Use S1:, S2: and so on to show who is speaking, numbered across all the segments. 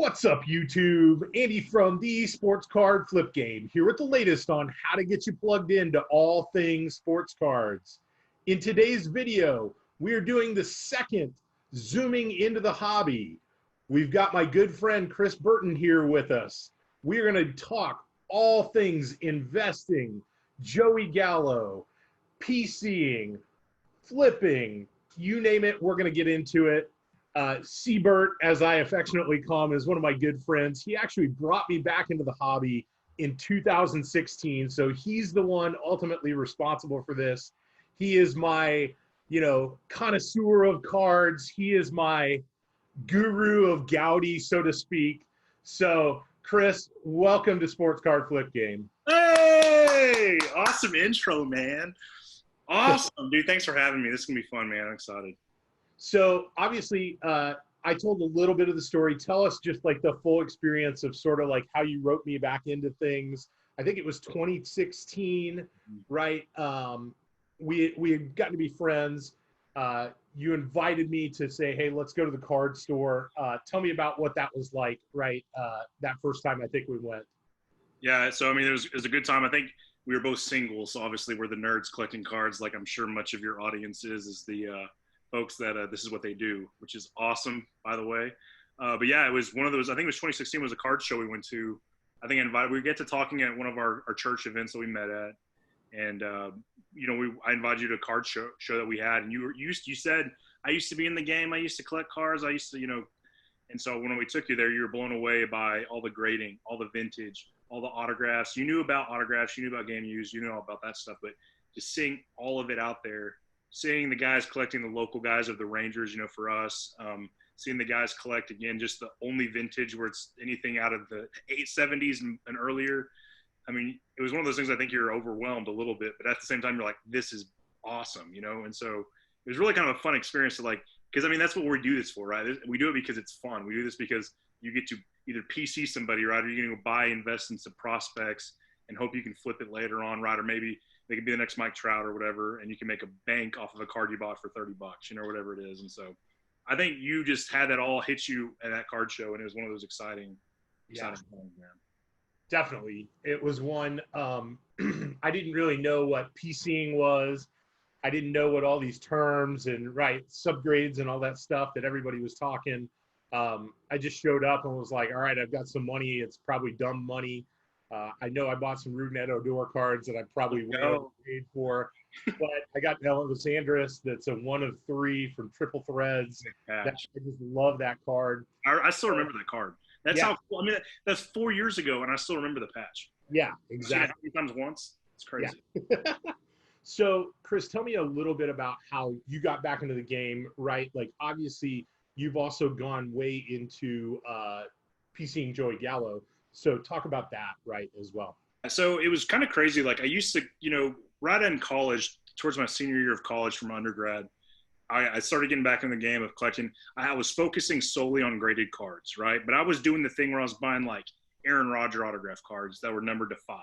S1: What's up, YouTube? Andy from the Sports Card Flip Game here with the latest on how to get you plugged into all things sports cards. In today's video, we are doing the second zooming into the hobby. We've got my good friend Chris Burton here with us. We're going to talk all things investing, Joey Gallo, PCing, flipping, you name it, we're going to get into it. Seabert, as I affectionately call him, is one of my good friends. He actually brought me back into the hobby in 2016, so he's the one ultimately responsible for this. He is my, connoisseur of cards. He is my guru of Gaudi, so to speak. So, Chris, welcome to Sports Card Flip Game.
S2: Hey, awesome intro, man. Awesome, dude. Thanks for having me. This is gonna be fun, man. I'm excited.
S1: So obviously, I told a little bit of the story. Tell us just like the full experience of sort of like how you wrote me back into things. I think it was 2016, right? We had gotten to be friends. You invited me to say, hey, let's go to the card store. Tell me about what that was like, right? That first time I think we went.
S2: Yeah, so I mean, it was a good time. I think we were both singles, so obviously we're the nerds collecting cards, like I'm sure much of your audience is the folks that this is what they do, which is awesome, by the way. But yeah, it was one of those, I think it was 2016 was a card show we went to. I think we get to talking at one of our church events that we met at. And, I invited you to a card show that we had. And you said, I used to be in the game. I used to collect cards. I used to, and so when we took you there, you were blown away by all the grading, all the vintage, all the autographs. You knew about autographs. You knew about game use. You knew all about that stuff. But just seeing all of it out there, seeing the guys collecting the local guys of the Rangers, for us, seeing the guys collect, again, just the only vintage where it's anything out of the 870s and earlier. I mean, it was one of those things I think you're overwhelmed a little bit, but at the same time, you're like, this is awesome, And so it was really kind of a fun experience to because, I mean, that's what we do this for, right? We do it because it's fun. We do this because you get to either PC somebody, right? Or you're going to go buy, invest in some prospects and hope you can flip it later on, right? Or maybe they could be the next Mike Trout or whatever, and you can make a bank off of a card you bought for $30, whatever it is. And so I think you just had that all hit you at that card show, and it was one of those exciting times, man.
S1: Definitely. It was one, I didn't really know what PCing was. I didn't know what all these terms and subgrades and all that stuff that everybody was talking. I just showed up and was like, all right, I've got some money. It's probably dumb money. I know I bought some Runet Odor cards that I probably would have paid for, but I got Elvis Andrus. That's a 1 of 3 from Triple Threads. I just love that card.
S2: I still remember that card. That's how cool. I mean, that's 4 years ago, and I still remember the patch.
S1: Yeah, exactly.
S2: How many times once? It's crazy.
S1: Yeah. So, Chris, tell me a little bit about how you got back into the game, right? Like, obviously, you've also gone way into PCing Joey Gallo. So talk about that, right, as well.
S2: So it was kind of crazy. Like I used to, right in college, towards my senior year of college from undergrad, I started getting back in the game of collecting. I was focusing solely on graded cards, right? But I was doing the thing where I was buying like Aaron Rodgers autograph cards that were numbered to 5.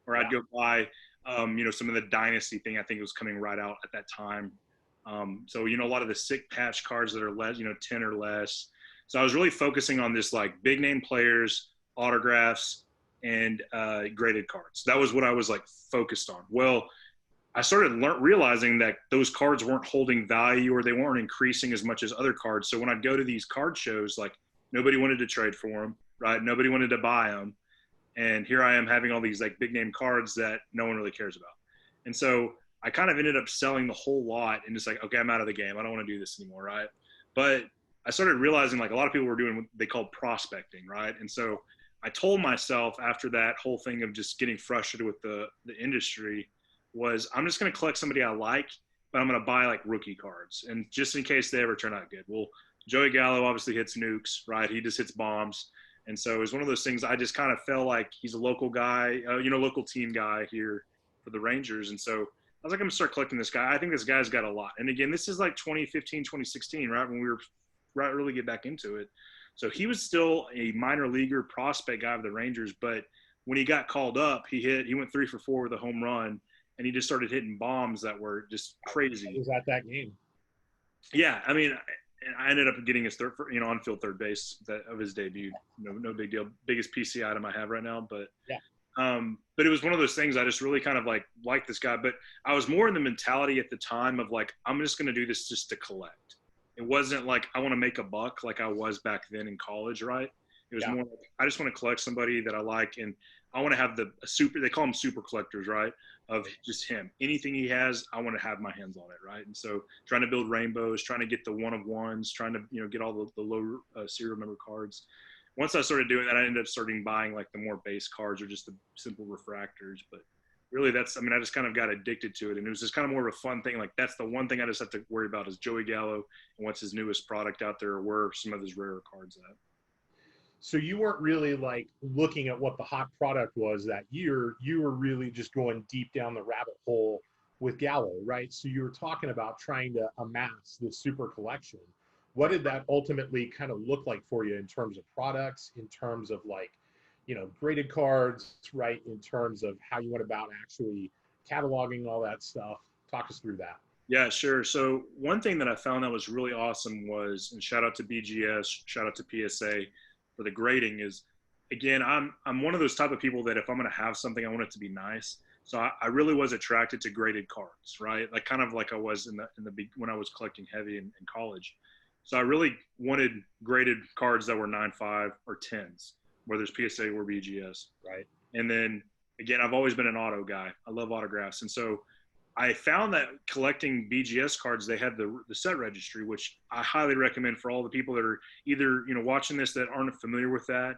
S2: Or I'd go buy, some of the Dynasty thing I think was coming right out at that time. So, a lot of the sick patch cards that are less, 10 or less. So I was really focusing on this like big name players, autographs, and graded cards. That was what I was like focused on. Well, I started realizing that those cards weren't holding value or they weren't increasing as much as other cards. So when I'd go to these card shows, like nobody wanted to trade for them, right? Nobody wanted to buy them. And here I am having all these like big name cards that no one really cares about. And so I kind of ended up selling the whole lot and just like, okay, I'm out of the game. I don't want to do this anymore, right? But I started realizing like a lot of people were doing what they called prospecting, right? And so I told myself after that whole thing of just getting frustrated with the industry was I'm just going to collect somebody I like, but I'm going to buy like rookie cards. And just in case they ever turn out good. Well, Joey Gallo obviously hits nukes, right? He just hits bombs. And so it was one of those things I just kind of felt like he's a local guy, local team guy here for the Rangers. And so I was like, I'm going to start collecting this guy. I think this guy's got a lot. And again, this is like 2015, 2016, right? When we were right really get back into it. So he was still a minor leaguer prospect guy of the Rangers, but when he got called up, he went 3 for 4 with a home run, and he just started hitting bombs that were just crazy.
S1: He was at that game.
S2: Yeah, I mean, and I ended up getting his third, on-field third base of his debut. No big deal. Biggest PC item I have right now,
S1: Yeah.
S2: but it was one of those things I just really kind of liked this guy. But I was more in the mentality at the time of like, I'm just going to do this just to collect. It wasn't like I want to make a buck like I was back then in college, right? It was more like I just want to collect somebody that I like, and I want to have a super. They call them super collectors, right? Of just him. Anything he has, I want to have my hands on it, right? And so trying to build rainbows, trying to get the one of ones, trying to get all the low serial number cards. Once I started doing that, I ended up starting buying like the more base cards or just the simple refractors. But really, I just kind of got addicted to it, and it was just kind of more of a fun thing. Like that's the one thing I just have to worry about is Joey Gallo and what's his newest product out there, or where some of his rarer cards at.
S1: So you weren't really like looking at what the hot product was that year. You were really just going deep down the rabbit hole with Gallo, right? So you were talking about trying to amass this super collection. What did that ultimately kind of look like for you in terms of products, in terms of like, graded cards, right? In terms of how you went about actually cataloging all that stuff. Talk us through that.
S2: Yeah, sure. So one thing that I found that was really awesome was, and shout out to BGS, shout out to PSA for the grading is, again, I'm one of those type of people that if I'm going to have something, I want it to be nice. So I really was attracted to graded cards, right? Like kind of like I was in the when I was collecting heavy in college. So I really wanted graded cards that were 9.5 or 10s, whether it's PSA or BGS.
S1: Right.
S2: And then again, I've always been an auto guy. I love autographs. And so I found that collecting BGS cards, they had the set registry, which I highly recommend for all the people that are either, watching this that aren't familiar with that.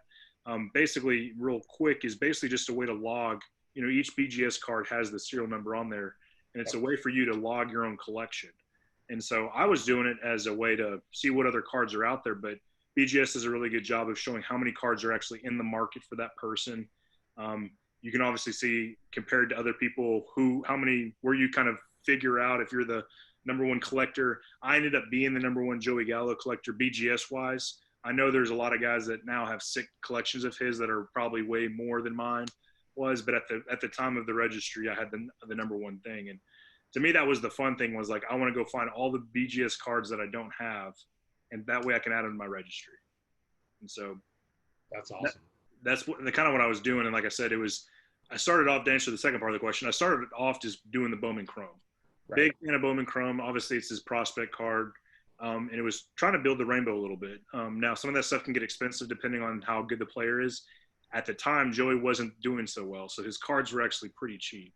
S2: Basically, real quick, is basically just a way to log, each BGS card has the serial number on there, and it's a way for you to log your own collection. And so I was doing it as a way to see what other cards are out there, but BGS does a really good job of showing how many cards are actually in the market for that person. You can obviously see compared to other people where you kind of figure out if you're the number one collector. I ended up being the number one Joey Gallo collector BGS wise. I know there's a lot of guys that now have sick collections of his that are probably way more than mine was, but at the time of the registry, I had the number one thing. And to me, that was the fun thing was like, I want to go find all the BGS cards that I don't have, and that way I can add them to my registry. And so
S1: that's awesome.
S2: That's the kind of what I was doing. And like I said, I started off to answer the second part of the question. I started off just doing the Bowman Chrome. Right. Big fan of Bowman Chrome. Obviously, it's his prospect card. And it was trying to build the rainbow a little bit. Now, some of that stuff can get expensive depending on how good the player is. At the time, Joey wasn't doing so well, so his cards were actually pretty cheap.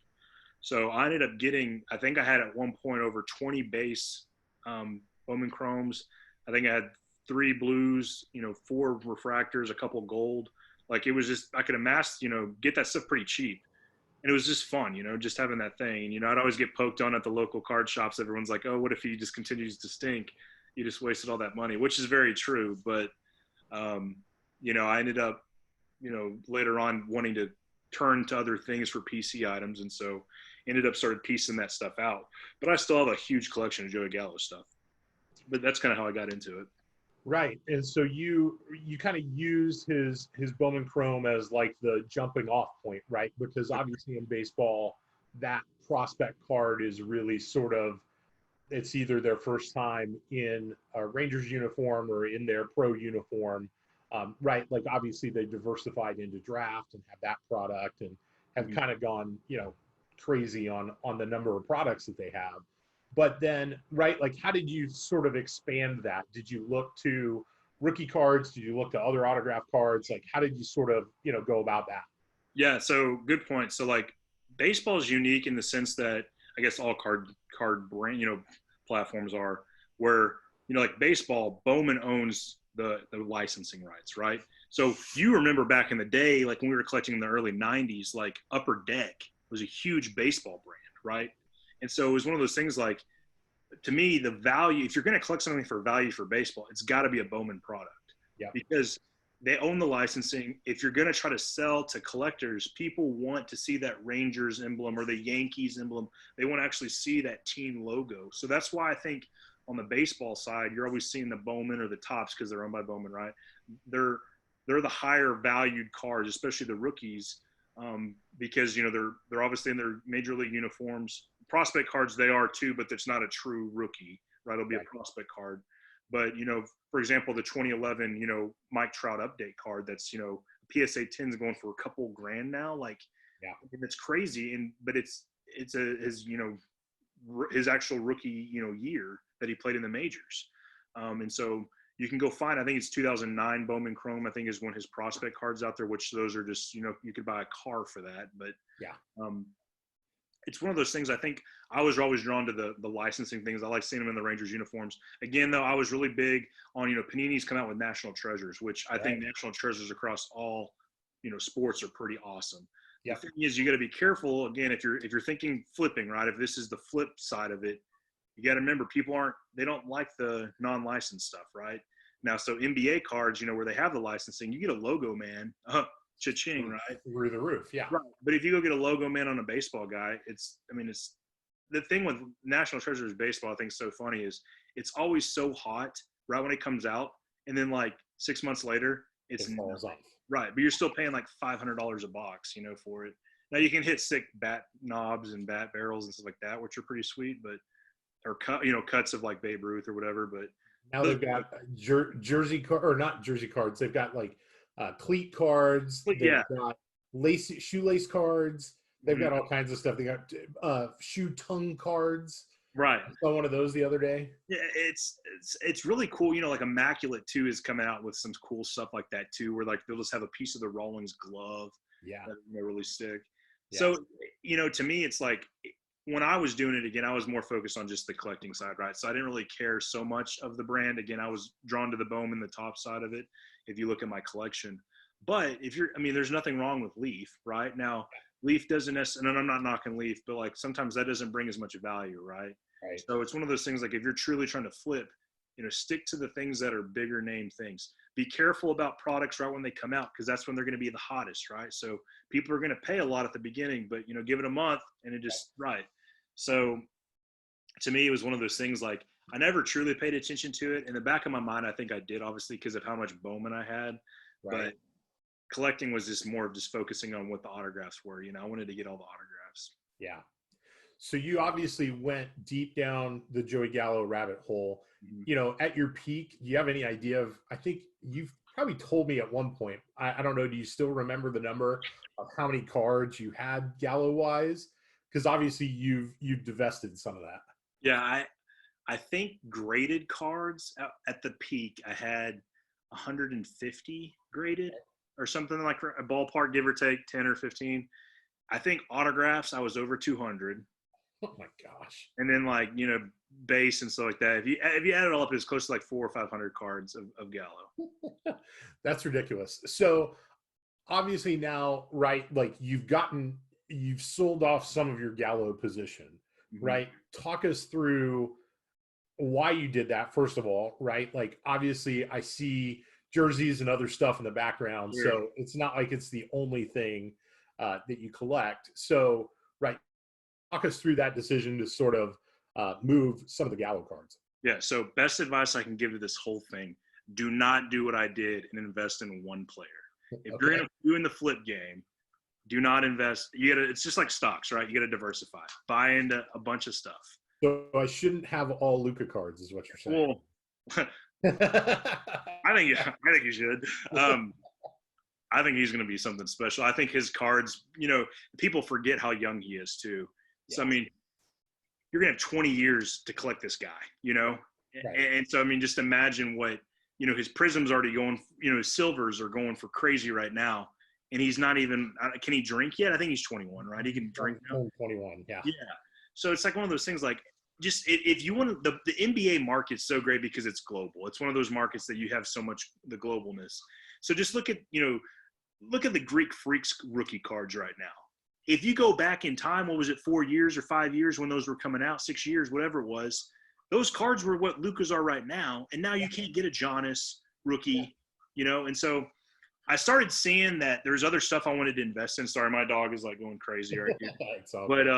S2: So I ended up getting, I think I had at one point over 20 base Bowman Chromes. I think I had 3 blues, 4 refractors, a couple gold. Like it was just, I could amass, get that stuff pretty cheap. And it was just fun, just having that thing. I'd always get poked on at the local card shops. Everyone's like, oh, what if he just continues to stink? You just wasted all that money, which is very true. But, I ended up, later on wanting to turn to other things for PC items. And so ended up started piecing that stuff out. But I still have a huge collection of Joey Gallo stuff. But that's kind of how I got into it.
S1: Right. And so you kind of used his Bowman Chrome as like the jumping off point, right? Because obviously in baseball, that prospect card is really sort of, it's either their first time in a Rangers uniform or in their pro uniform, right? Like obviously they diversified into draft and have that product and have kind of gone, crazy on the number of products that they have. But then, right, like how did you sort of expand that? Did you look to rookie cards? Did you look to other autograph cards? Like how did you sort of, go about that?
S2: Yeah, so good point. So like baseball is unique in the sense that I guess all card brand, platforms are where, like baseball, Bowman owns the licensing rights, right? So you remember back in the day, like when we were collecting in the early 90s, like Upper Deck was a huge baseball brand, right? And so it was one of those things like, to me, the value, if you're going to collect something for value for baseball, it's got to be a Bowman product.
S1: Yeah.
S2: Because they own the licensing. If you're going to try to sell to collectors, people want to see that Rangers emblem or the Yankees emblem. They want to actually see that team logo. So that's why I think on the baseball side, you're always seeing the Bowman or the Topps because they're owned by Bowman, right? They're the higher valued cards, especially the rookies, because they're obviously in their major league uniforms. Prospect cards they are too, but it's not a true rookie, right? It'll be a prospect card. But, for example, the 2011, Mike Trout update card that's, PSA 10's going for a couple grand now. Like,
S1: Yeah.
S2: it's crazy. But it's his actual rookie, year that he played in the majors. And so you can go find, I think it's 2009 Bowman Chrome, I think is when his prospect cards out there, which those are just, you could buy a car for that. But
S1: yeah,
S2: it's one of those things. I think I was always drawn to the licensing things. I like seeing them in the Rangers uniforms. Again, though, I was really big on, Panini's come out with National Treasures, which I think National Treasures across all, sports are pretty awesome.
S1: Yeah.
S2: The thing is, you got to be careful. Again, if you're thinking flipping, right? If this is the flip side of it, you got to remember they don't like the non-licensed stuff, right? Now, so NBA cards, where they have the licensing, you get a logo man, cha-ching, right?
S1: Through the roof, yeah.
S2: Right. But if you go get a logo man on a baseball guy, it's the thing with National Treasures baseball, I think is so funny is it's always so hot right when it comes out. And then like 6 months later, it falls off. Right. But you're still paying like $500 a box, for it. Now you can hit sick bat knobs and bat barrels and stuff like that, which are pretty sweet, or cuts of like Babe Ruth or whatever. But
S1: now they've got not jersey cards. They've got like cleat cards. They've got shoelace cards. They've got all kinds of stuff. They got shoe tongue cards.
S2: Right.
S1: I saw one of those the other day.
S2: Yeah, it's really cool. Like Immaculate too is coming out with some cool stuff like that too, where like they'll just have a piece of the Rawlings glove.
S1: Yeah.
S2: That really stick.
S1: Yeah.
S2: So, to me, it's like when I was doing it again, I was more focused on just the collecting side, right? So I didn't really care so much of the brand. Again, I was drawn to the Bowman, the top side of it, if you look at my collection. But there's nothing wrong with Leaf, right? Now, Leaf doesn't necessarily, and I'm not knocking Leaf, but like sometimes that doesn't bring as much value, right?
S1: Right.
S2: So it's one of those things like if you're truly trying to flip, stick to the things that are bigger name things. Be careful about products right when they come out because that's when they're going to be the hottest, right? So people are going to pay a lot at the beginning, but give it a month and it just right. So to me, it was one of those things like I never truly paid attention to it. In the back of my mind, I think I did, obviously, because of how much Bowman I had. Right. But collecting was just more of just focusing on what the autographs were. I wanted to get all the autographs.
S1: Yeah. So you obviously went deep down the Joey Gallo rabbit hole. Mm-hmm. At your peak, do you have any idea of, I think you've probably told me at one point, I don't know, do you still remember the number of how many cards you had Gallo-wise? Because obviously you've divested some of that.
S2: Yeah, I think graded cards at the peak, I had 150 graded or something like a ballpark, give or take 10 or 15. I think autographs, I was over 200.
S1: Oh my gosh.
S2: And then like, base and stuff like that. If you add it all up, it's close to like 400 or 500 cards of Gallo.
S1: That's ridiculous. So obviously now, right, like you've sold off some of your Gallo position, mm-hmm. right? Talk us through why you did that, first of all, right? Like obviously I see jerseys and other stuff in the background. Yeah. So it's not like it's the only thing that you collect. So, right. Talk us through that decision to sort of move some of the Gallo cards.
S2: Yeah. So best advice I can give to this whole thing, do not do what I did and invest in one player. If you're doing the flip game, do not invest. It's just like stocks, right? You got to diversify, buy into a bunch of stuff.
S1: So I shouldn't have all Luka cards is what you're saying.
S2: Well, I think you should. I think he's going to be something special. I think his cards, people forget how young he is too. Yeah. So, you're going to have 20 years to collect this guy, Right. And so, just imagine what, his prisms already going, his silvers are going for crazy right now. And he's not even, can he drink yet? I think he's 21, right? He can drink now.
S1: 21, yeah.
S2: Yeah. So it's like one of those things like, just if you want to, the NBA market's so great because it's global. It's one of those markets that you have so much the globalness. So just look at the Greek Freaks rookie cards right now. If you go back in time, what was it, 4 years or 5 years when those were coming out, 6 years, whatever it was, those cards were what Luka's are right now. And now you can't get a Giannis rookie, and so I started seeing that there's other stuff I wanted to invest in. Sorry, my dog is like going crazy right here. But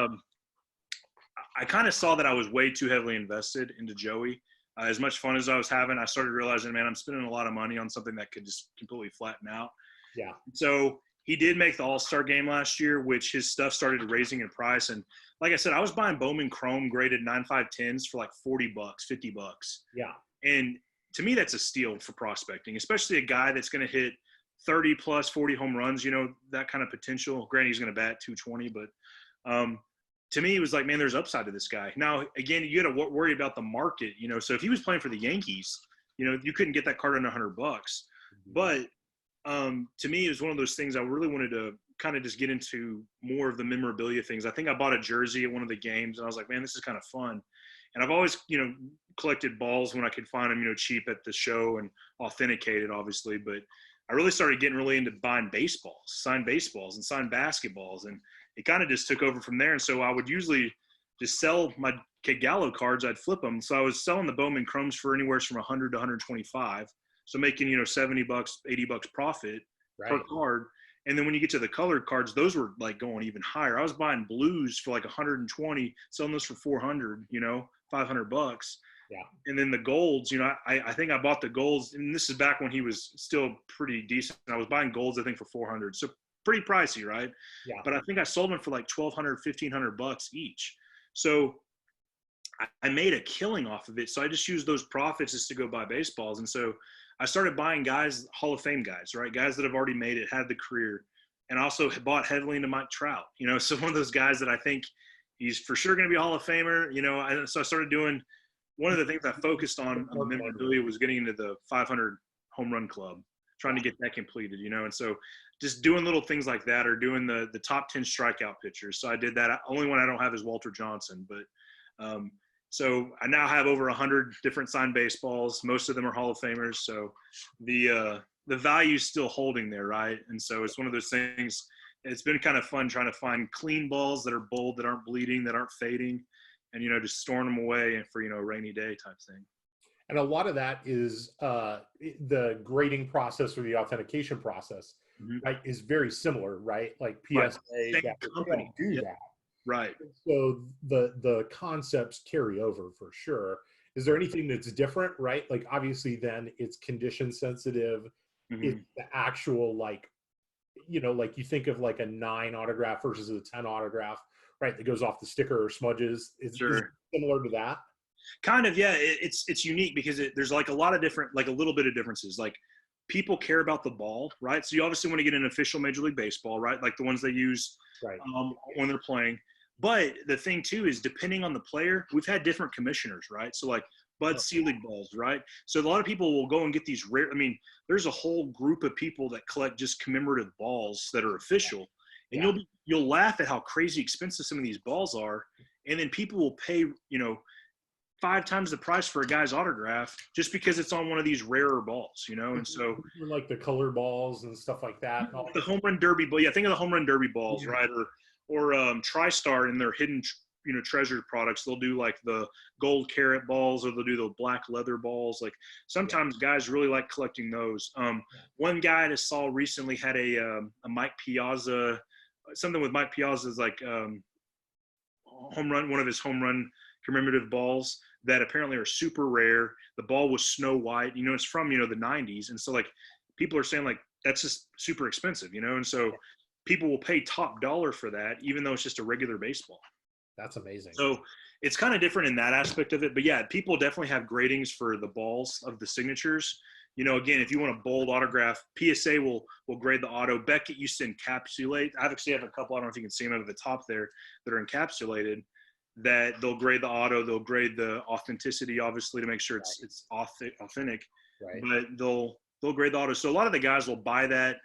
S2: I kind of saw that I was way too heavily invested into Joey. As much fun as I was having, I started realizing, man, I'm spending a lot of money on something that could just completely flatten out.
S1: Yeah.
S2: So he did make the All-Star game last year, which his stuff started raising in price. And like I said, I was buying Bowman Chrome graded 9.510s for like $40, $50.
S1: Yeah.
S2: And to me, that's a steal for prospecting, especially a guy that's going to hit 30 plus 40 home runs, that kind of potential. Granted, he's going to bat 220, but to me, it was like, man, there's upside to this guy. Now, again, you got to worry about the market, so if he was playing for the Yankees, you couldn't get that card under $100. But to me, it was one of those things I really wanted to kind of just get into more of the memorabilia things. I think I bought a jersey at one of the games, and I was like, man, this is kind of fun. And I've always, collected balls when I could find them, cheap at the show and authenticated, obviously. But I really started getting really into buying baseballs, signed baseballs and signed basketballs. And it kind of just took over from there. And so I would usually just sell my Gallo cards. I'd flip them. So I was selling the Bowman Chromes for anywhere from 100 to 125. So making, $70, $80 profit per card. And then when you get to the colored cards, those were like going even higher. I was buying blues for like 120, selling those for 400, $500.
S1: Yeah.
S2: And then the golds, I think I bought the golds, and this is back when he was still pretty decent. I was buying golds, I think, for 400. So pretty pricey, right?
S1: Yeah.
S2: But I think I sold them for like $1,200, $1,500 each. So I made a killing off of it. So I just used those profits just to go buy baseballs. And so I started buying guys, Hall of Fame guys, right? Guys that have already made it, had the career. And also bought heavily into Mike Trout, so one of those guys that I think he's for sure going to be a Hall of Famer, so I started doing, one of the things I focused on the memorabilia was getting into the 500 home run club, trying to get that completed, and so just doing little things like that, or doing the top 10 strikeout pitchers. So I did that. Only one I don't have is Walter Johnson, but so I now have over 100 different signed baseballs. Most of them are Hall of Famers. So the value's still holding there, right? And so it's one of those things. It's been kind of fun trying to find clean balls that are bold, that aren't bleeding, that aren't fading, and just storing them away for a rainy day type thing.
S1: And a lot of that is the grading process or the authentication process, right, is very similar, right? Like PSA,
S2: Same company
S1: do that,
S2: right?
S1: So the concepts carry over for sure. Is there anything that's different, right? Like obviously, then it's condition sensitive. It's the actual like you think of like a 9 autograph versus a 10 autograph, right? That goes off the sticker or smudges. Is it similar to that?
S2: Kind of, yeah. It's unique because there's like a lot of different, like a little bit of differences. Like people care about the ball, right? So you obviously want to get an official Major League Baseball, right? Like the ones they use when they're playing. But the thing too is, depending on the player, we've had different commissioners, right? So like Bud Selig balls, right? So a lot of people will go and get these rare. I mean, there's a whole group of people that collect just commemorative balls that are official, and you'll laugh at how crazy expensive some of these balls are, and then people will pay 5 times the price for a guy's autograph just because it's on one of these rarer balls, and so
S1: like the color balls and stuff like that.
S2: The home run derby ball, think of the home run derby balls, right? Or TriStar in their hidden treasured products, they'll do like the gold carat balls, or they'll do the black leather balls. Like sometimes guys really like collecting those. One guy I saw recently had a Mike Piazza, something with Mike Piazza's like home run, one of his home run commemorative balls that apparently are super rare. The ball was snow white, it's from, the 90s. And so like people are saying like, that's just super expensive, and so people will pay top dollar for that, even though it's just a regular baseball.
S1: That's amazing.
S2: So it's kind of different in that aspect of it. But yeah, people definitely have gradings for the balls of the signatures. Again, if you want a bold autograph, PSA will grade the auto. Beckett used to encapsulate. I actually have a couple, I don't know if you can see them at the top there, that are encapsulated, that they'll grade the auto. They'll grade the authenticity, obviously, to make sure it's authentic.
S1: Right.
S2: But they'll grade the auto. So a lot of the guys will buy that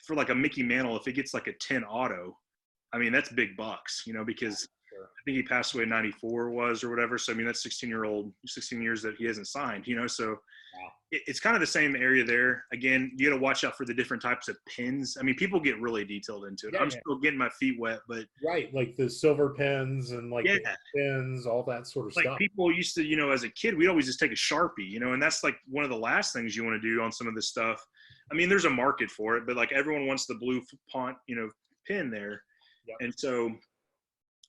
S2: for like a Mickey Mantle. If it gets like a 10 auto, I mean, that's big bucks, because I think he passed away in 94 or whatever. So, I mean, that's 16 years that he hasn't signed, so it's kind of the same area there. Again, you got to watch out for the different types of pins. I mean, people get really detailed into it. I'm still getting my feet wet, but
S1: like the silver pins and like the pins, all that sort of stuff.
S2: People used to, as a kid, we'd always just take a Sharpie, and that's like one of the last things you want to do on some of this stuff. I mean, there's a market for it, but like everyone wants the blue font, pin there. Yep. And so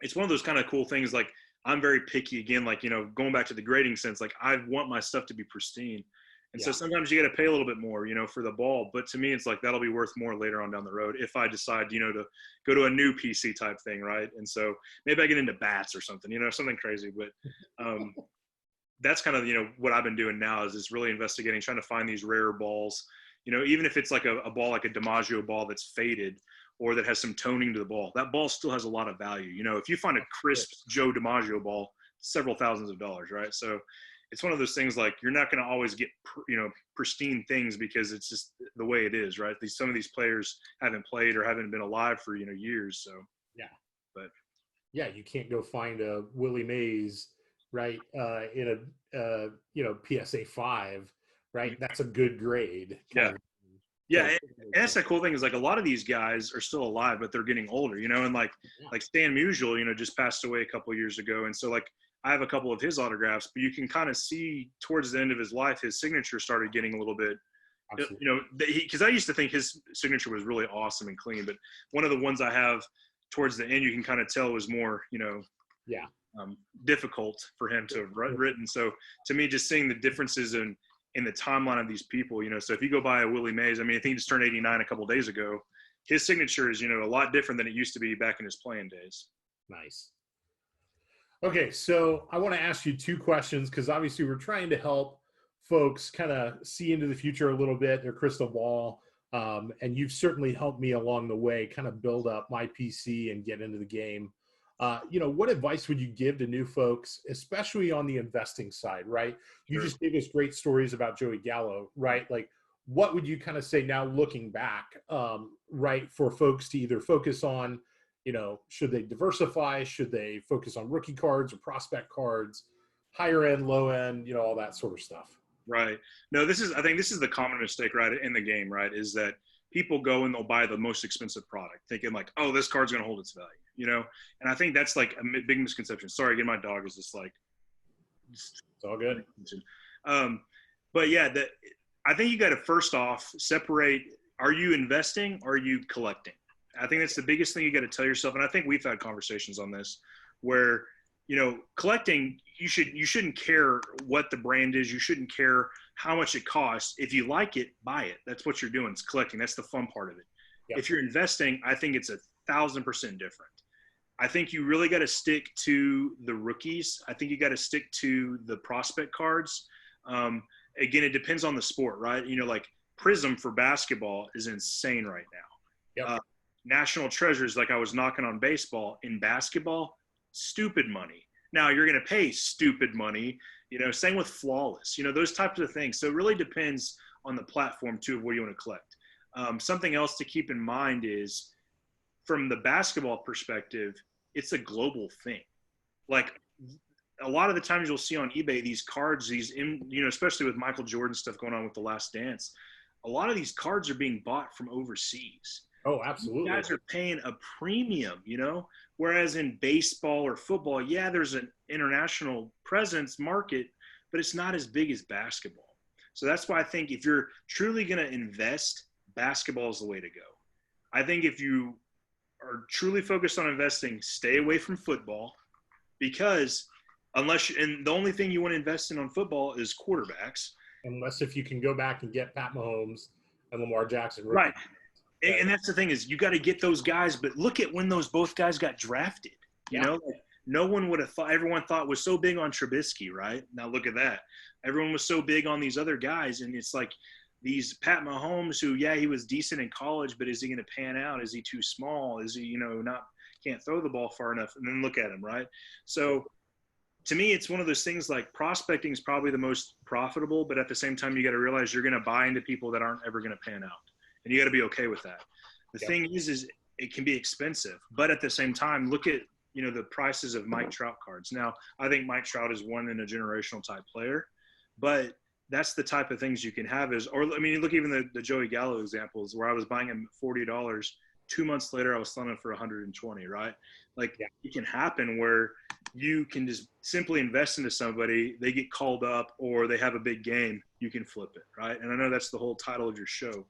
S2: it's one of those kind of cool things. Like I'm very picky again, like, going back to the grading sense, like I want my stuff to be pristine. And so sometimes you got to pay a little bit more, for the ball. But to me, it's like that'll be worth more later on down the road if I decide, to go to a new PC type thing, right? And so maybe I get into bats or something, something crazy. that's kind of, what I've been doing now is really investigating, trying to find these rare balls, even if it's like a ball, like a DiMaggio ball that's faded or that has some toning to the ball, that ball still has a lot of value. If you find a crisp Joe DiMaggio ball, several thousands of dollars, right? So it's one of those things, like, you're not going to always get, pristine things because it's just the way it is, right? Some of these players haven't played or haven't been alive for, years. So,
S1: Yeah.
S2: But
S1: yeah, you can't go find a Willie Mays, right, in a PSA 5, right? That's a good grade.
S2: Yeah. Yeah, and that's the cool thing is, like, a lot of these guys are still alive, but they're getting older, and like Stan Musial, just passed away a couple of years ago, and so, like, I have a couple of his autographs, but you can kind of see towards the end of his life, his signature started getting a little bit, because I used to think his signature was really awesome and clean, but one of the ones I have towards the end, you can kind of tell was more, difficult for him to have written. So to me, just seeing the differences in the timeline of these people, so if you go by a Willie Mays, I mean, I think he just turned 89 a couple of days ago. His signature is, a lot different than it used to be back in his playing days.
S1: Nice. Okay, so I want to ask you two questions because obviously we're trying to help folks kind of see into the future a little bit, their crystal ball. And you've certainly helped me along the way kind of build up my PC and get into the game. What advice would you give to new folks, especially on the investing side, right? You just gave us great stories about Joey Gallo, right? Like, what would you kind of say now looking back, right, for folks to either focus on, should they diversify? Should they focus on rookie cards or prospect cards, higher end, low end, all that sort of stuff?
S2: Right. No, I think this is the common mistake, right, in the game, right, is that people go and they'll buy the most expensive product thinking like, oh, this card's going to hold its value, and I think that's like a big misconception. Sorry, again, my dog is just like,
S1: it's all good.
S2: But yeah, I think you got to first off separate, are you investing or are you collecting? I think that's the biggest thing you got to tell yourself. And I think we've had conversations on this where, collecting, you shouldn't care what the brand is. You shouldn't care how much it costs. If you like it, buy it. That's what you're doing. It's collecting. That's the fun part of it. Yep. If you're investing, I think it's 1,000% different. I think you really got to stick to the rookies. I think you got to stick to the prospect cards. Again, it depends on the sport, right? Like Prism for basketball is insane right now.
S1: Yep.
S2: National Treasures, like I was knocking on baseball, in basketball, stupid money. Now you're going to pay stupid money, same with Flawless, those types of things. So it really depends on the platform too, of what you want to collect. Something else to keep in mind is from the basketball perspective, it's a global thing. Like a lot of the times you'll see on eBay, these cards, especially with Michael Jordan stuff going on with The Last Dance, a lot of these cards are being bought from overseas.
S1: Oh, absolutely.
S2: You guys are paying a premium, whereas in baseball or football, yeah, there's an international presence market, but it's not as big as basketball. So that's why I think if you're truly going to invest, basketball is the way to go. I think if you are truly focused on investing, stay away from football because and the only thing you want to invest in on football is quarterbacks.
S1: Unless if you can go back and get Pat Mahomes and Lamar Jackson.
S2: Right. And that's the thing is you got to get those guys, but look at when both guys got drafted, like no one would have thought, everyone thought was so big on Trubisky, right? Now look at that. Everyone was so big on these other guys. And it's like these Pat Mahomes who, yeah, he was decent in college, but is he going to pan out? Is he too small? Is he, can't throw the ball far enough? And then look at him, right? So to me, it's one of those things like prospecting is probably the most profitable, but at the same time, you got to realize you're going to buy into people that aren't ever going to pan out. And you got to be okay with that. The thing is it can be expensive, but at the same time, look at, the prices of Mike Trout cards. Now, I think Mike Trout is one in a generational type player, but that's the type of things you can have look even the Joey Gallo examples where I was buying him $40. 2 months later, I was selling him for 120, right? Like it can happen where you can just simply invest into somebody, they get called up or they have a big game, you can flip it, right? And I know that's the whole title of your show.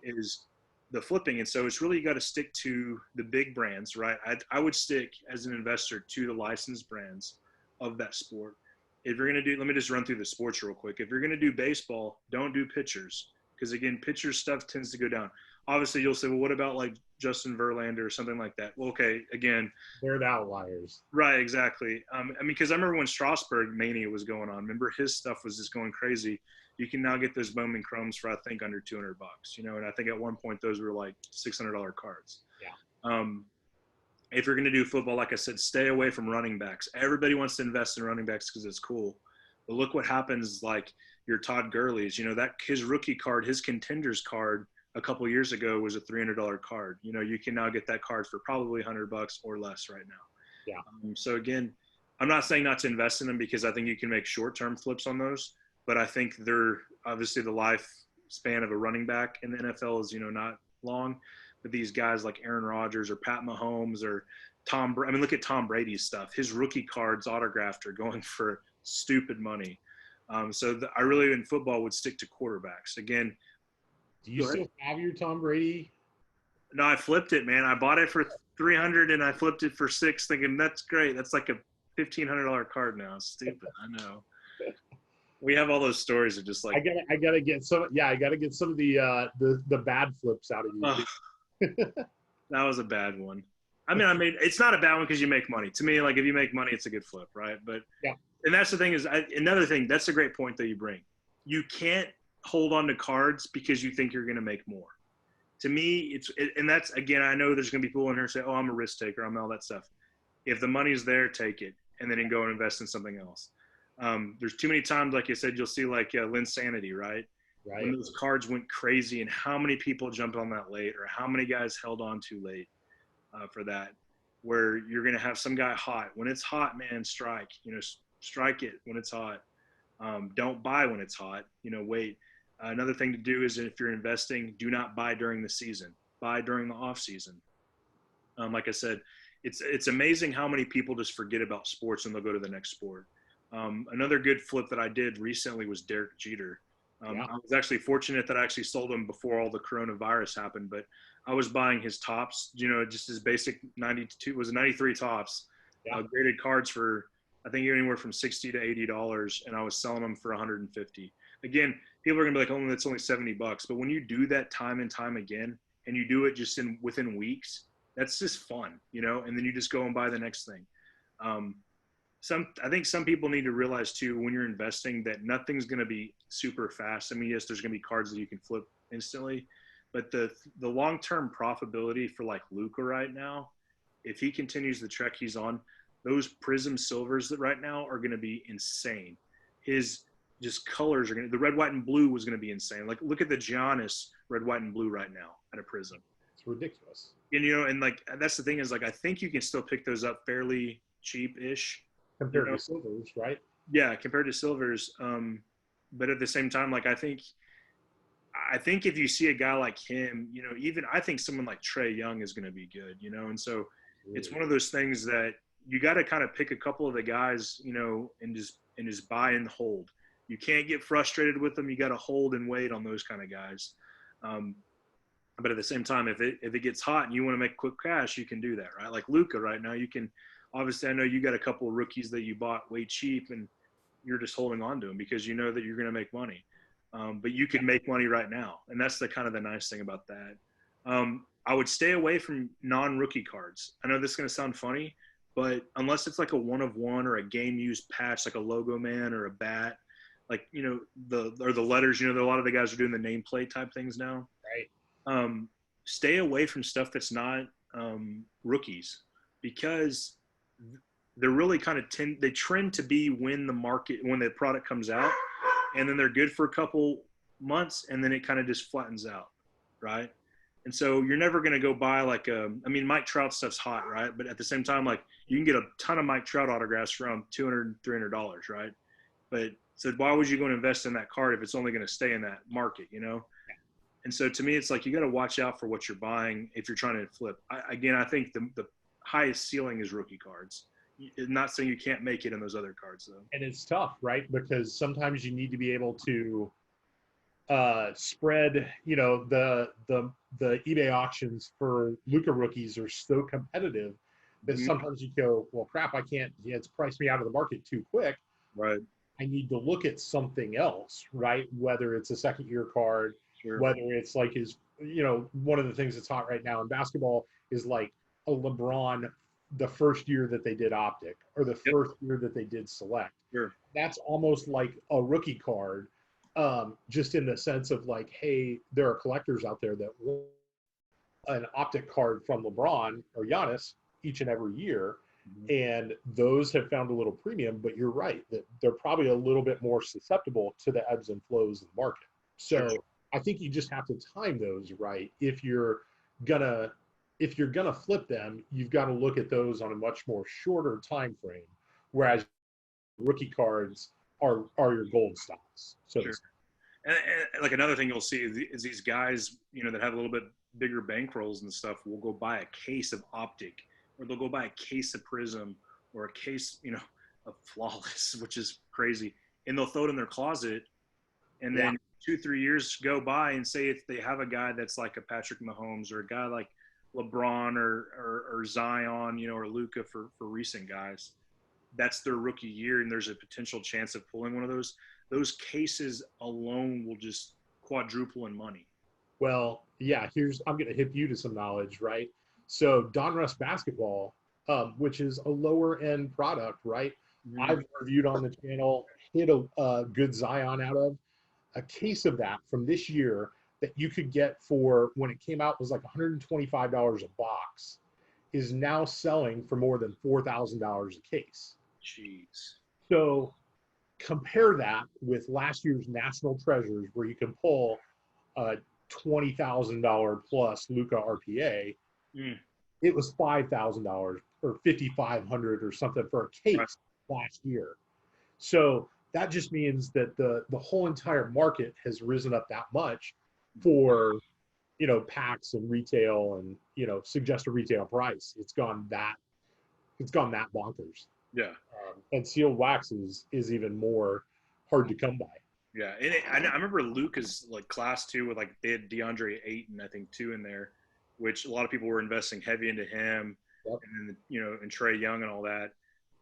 S2: Is the flipping. And so it's really, you got to stick to the big brands, right? I would stick as an investor to the licensed brands of that sport. If you're going to let me just run through the sports real quick. If you're going to do baseball, don't do pitchers. Because again, pitchers stuff tends to go down. obviously you'll say, well, what about like Justin Verlander or something like that? Well, okay, again,
S1: They're the outliers.
S2: right, exactly. I mean, because I remember when Strasburg mania was going on. Remember his stuff was just going crazy. You can now get those Bowman Chromes for I think under $200, you know. And I think at one point those were like $600 cards.
S1: Yeah.
S2: If you're going to do football, like I said, stay away from running backs. Everybody wants to invest in running backs because it's cool. But look what happens, like your Todd Gurley's. You know, that his rookie card, his contenders card a couple years ago was a $300 card. You know, you can now get that card for probably $100 or less right now.
S1: Yeah.
S2: So again, I'm not saying not to invest in them because I think you can make short-term flips on those, but I think they're obviously the lifespan of a running back in the NFL is, you know, not long. But these guys like Aaron Rodgers or Pat Mahomes or I mean, look at Tom Brady's stuff. His rookie cards autographed are going for stupid money. I really in football would stick to quarterbacks. Again,
S1: do you still have your Tom Brady?
S2: No, I flipped it, man. I bought it for $300 and I flipped it for $600, thinking that's great. That's like a $1,500 card now. It's stupid. I know. We have all those stories of just like
S1: I gotta get some. Yeah, I gotta get some of the bad flips out of you.
S2: That was a bad one. I mean, it's not a bad one because you make money. To me, like if you make money, it's a good flip, right? But
S1: yeah. And
S2: that's the thing is another thing. That's a great point that you bring. You can't hold on to cards because you think you're going to make more. To me, and that's again, I know there's going to be people in here who say, "Oh, I'm a risk taker. I'm all that stuff." If the money's there, take it, and then go and invest in something else. There's too many times, like you said, you'll see like Linsanity, right?
S1: Right.
S2: When those cards went crazy, and how many people jumped on that late, or how many guys held on too late for that. Where you're going to have some guy hot. When it's hot, man, strike. You know, strike it when it's hot. Don't buy when it's hot. You know, wait. Another thing to do is if you're investing, do not buy during the season. Buy during the off season. Like I said, it's amazing how many people just forget about sports and they'll go to the next sport. Another good flip that I did recently was Derek Jeter. I was actually fortunate that I actually sold him before all the coronavirus happened, but I was buying his tops, you know, just his basic 93 tops, graded cards for, I think anywhere from $60 to $80, and I was selling them for $150. Again, people are gonna be like, "Oh, that's only $70." But when you do that time and time again, and you do it just within weeks, that's just fun, you know. And then you just go and buy the next thing. I think some people need to realize too, when you're investing, that nothing's gonna be super fast. I mean, yes, there's gonna be cards that you can flip instantly, but the long-term profitability for like Luka right now, if he continues the trek he's on, those Prism Silvers that right now are going to be insane. His just colors are going to, the red, white, and blue was going to be insane. Like look at the Giannis red, white, and blue right now at a Prism.
S1: It's ridiculous.
S2: And you know, and like that's the thing is like I think you can still pick those up fairly cheap-ish
S1: compared to silvers, right?
S2: Yeah, compared to silvers. But at the same time, like I think if you see a guy like him, you know, even I think someone like Trae Young is going to be good, you know, and so it's one of those things that you got to kind of pick a couple of the guys, you know, and just buy and hold. You can't get frustrated with them. You got to hold and wait on those kind of guys. But at the same time, if it gets hot and you want to make quick cash, you can do that, right? Like Luka right now, you can obviously. I know you got a couple of rookies that you bought way cheap, and you're just holding on to them because you know that you're going to make money. But you can make money right now, and that's the kind of the nice thing about that. I would stay away from non-rookie cards. I know this is going to sound funny, but unless it's like a one-of-one or a game-used patch, like a logo man or a bat, like, you know, the letters, you know, a lot of the guys are doing the nameplate type things now.
S1: Right.
S2: Stay away from stuff that's not rookies, because they're really kind of they trend to be when the product comes out, and then they're good for a couple months, and then it kind of just flattens out, right? And so you're never going to go buy like I mean, Mike Trout stuff's hot, right? But at the same time, like you can get a ton of Mike Trout autographs for around $200, $300, right? But so why would you go and invest in that card if it's only going to stay in that market, you know? And so to me, it's like you got to watch out for what you're buying if you're trying to flip. I think the highest ceiling is rookie cards. Not saying you can't make it in those other cards, though.
S1: And it's tough, right? Because sometimes you need to be able to spread, you know, the eBay auctions for Luka rookies are so competitive that sometimes you go, well, crap, I can't, it's priced me out of the market too quick.
S2: Right.
S1: I need to look at something else, right? Whether it's a second year card,
S2: sure.
S1: Whether it's like his one of the things that's hot right now in basketball is like a LeBron, the first year that they did optic or the
S2: Yep.
S1: first year that they did select.
S2: Sure.
S1: That's almost like a rookie card, just in the sense of like, hey, there are collectors out there that want an optic card from LeBron or Giannis each and every year. And those have found a little premium, but you're right that they're probably a little bit more susceptible to the ebbs and flows of the market. So
S2: Sure.
S1: I think you just have to time those right. Gonna if you're gonna flip them, you've got to look at those on a much more shorter time frame. Whereas rookie cards are your gold stocks. So
S2: Sure. And like another thing you'll see is these guys, that have a little bit bigger bankrolls and stuff will go buy a case of optic, or they'll go buy a case of prism, or a case, of flawless, which is crazy. And they'll throw it in their closet. And then 2-3 years go by, and say if they have a guy that's like a Patrick Mahomes, or a guy like LeBron or Zion, or Luka for recent guys, that's their rookie year, and there's a potential chance of pulling one of those cases alone will just quadruple in money.
S1: Well, yeah, I'm going to hip you to some knowledge, right? So Donruss basketball, which is a lower end product, right?
S2: Mm-hmm.
S1: I've reviewed on the channel, hit a good Zion out of. A case of that from this year that you could get for, when it came out, was like $125 a box, is now selling for more than $4,000 a case.
S2: Jeez.
S1: So compare that with last year's National Treasures, where you can pull a $20,000 plus Luka RPA. It was $5,000 or $5,500 or something for a case last year. So that just means that the whole entire market has risen up that much for, packs and retail and, suggest a retail price. It's gone that bonkers.
S2: Yeah.
S1: And sealed wax is even more hard to come by.
S2: Yeah. And I remember Luka's like class 2 with, like, they had DeAndre Ayton, I think 2 in there, which a lot of people were investing heavy into him.
S1: Yep.
S2: And then, and Trae Young and all that.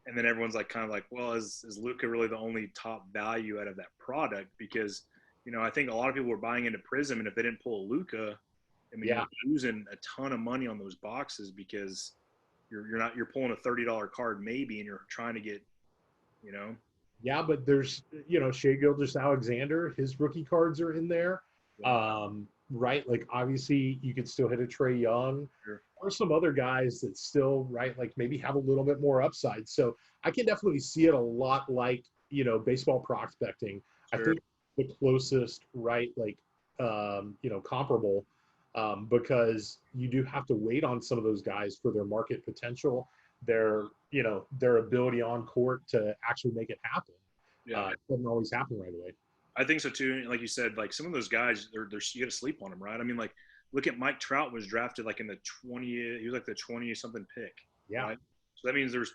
S2: And then everyone's like, kind of like, well, is Luka really the only top value out of that product? Because, I think a lot of people were buying into Prism, and if they didn't pull Luka, you're losing a ton of money on those boxes, because you're pulling a $30 card maybe, and you're trying to get,
S1: Yeah, but there's, Shai Gilgeous-Alexander, his rookie cards are in there. Yeah. Right? Like, obviously, you could still hit a Trae Young.
S2: Sure.
S1: Or some other guys that still, right, like maybe have a little bit more upside. So I can definitely see it a lot like, baseball prospecting. Sure. I think the closest, right, like, comparable, because you do have to wait on some of those guys for their market potential, their ability on court to actually make it happen.
S2: Yeah.
S1: It doesn't always happen right away.
S2: I think so too. Like you said, like some of those guys, you got to sleep on them, right? Like, look at Mike Trout was drafted like in the 20. He was like the 20-something pick.
S1: Yeah.
S2: Right? So that means there's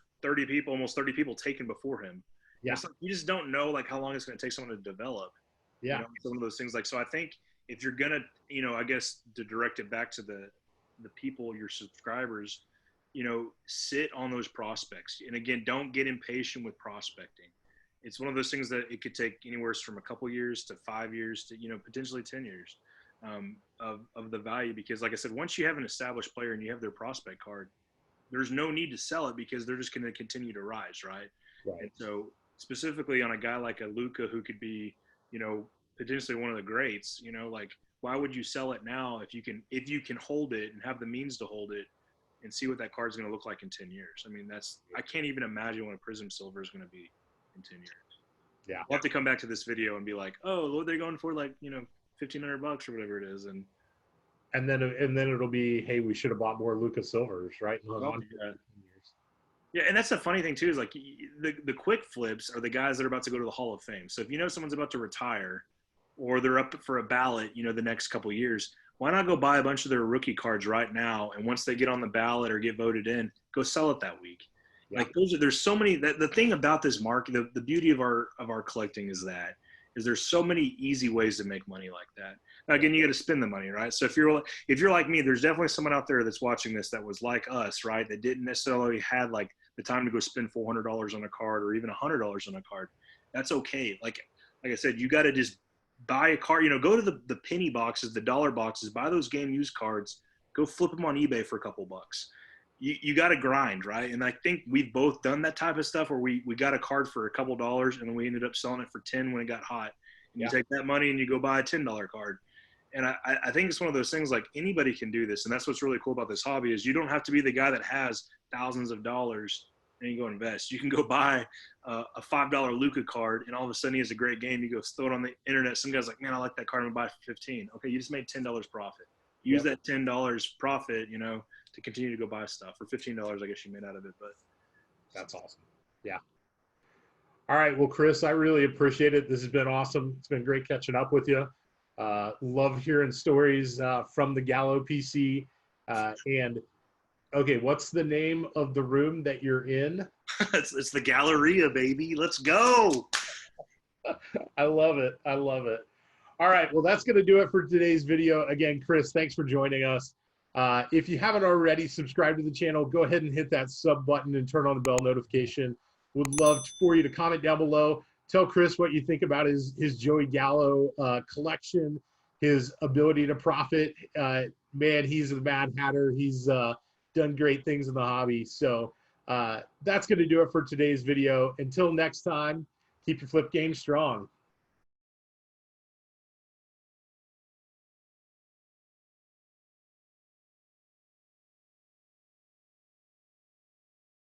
S2: almost 30 people taken before him. Yeah. Like, you just don't know like how long it's going to take someone to develop.
S1: Yeah.
S2: Some of those things. Like, so I think if you're gonna, I guess to direct it back to the people, your subscribers, sit on those prospects. And again, don't get impatient with prospecting. It's one of those things that it could take anywhere from a couple years to 5 years to, potentially 10 years of the value. Because like I said, once you have an established player and you have their prospect card, there's no need to sell it, because they're just going to continue to rise. Right. And so specifically on a guy like a Luka, who could be, potentially one of the greats, like, why would you sell it now if you can hold it and have the means to hold it and see what that card's going to look like in 10 years? I can't even imagine what a Prism Silver is going to be in 10 years.
S1: Yeah.
S2: We'll have to come back to this video and be like, oh, what are they going for? Like, $1,500 or whatever it is.
S1: And then it'll be, hey, we should have bought more Luka Silvers, right?
S2: Yeah, and that's the funny thing too, is like the quick flips are the guys that are about to go to the Hall of Fame. So if someone's about to retire, or they're up for a ballot, the next couple of years, why not go buy a bunch of their rookie cards right now? And once they get on the ballot or get voted in, go sell it that week. Yeah. Like there's so many. The thing about this market, the beauty of our collecting is there's so many easy ways to make money like that. Now, again, you got to spend the money, right? So if you're like me, there's definitely someone out there that's watching this that was like us, right? That didn't necessarily had like the time to go spend $400 on a card or even $100 on a card. That's okay. Like I said, you got to just buy a card, you know, go to the penny boxes, the dollar boxes, buy those game used cards, go flip them on eBay for a couple bucks. You got to grind, right? And I think we've both done that type of stuff where we got a card for a couple dollars and then we ended up selling it for 10 when it got hot. And you take that money and you go buy a $10 card. And I think it's one of those things, like, anybody can do this. And that's what's really cool about this hobby is you don't have to be the guy that has thousands of dollars and you go invest. You can go buy a $5 Luka card and all of a sudden he has a great game. You go throw it on the internet. Some guy's like, man, I like that card. I'm going to buy it for 15. Okay, you just made $10 profit. Use that $10 profit, you know, to continue to go buy stuff. For $15, I guess you made out of it. But
S1: that's awesome. Yeah. All right. Well, Chris, I really appreciate it. This has been awesome. It's been great catching up with you. Love hearing stories from the Gallo PC. And okay, what's the name of the room that you're in?
S2: it's the Galleria, baby. Let's go.
S1: I love it. I love it. All right. Well, that's going to do it for today's video. Again, Chris, thanks for joining us. If you haven't already subscribed to the channel, go ahead and hit that sub button and turn on the bell notification. Would love for you to comment down below. Tell Chris what you think about his Joey Gallo collection, his ability to profit. Man, he's a Mad Hatter. He's done great things in the hobby. So that's going to do it for today's video. Until next time, keep your flip game strong.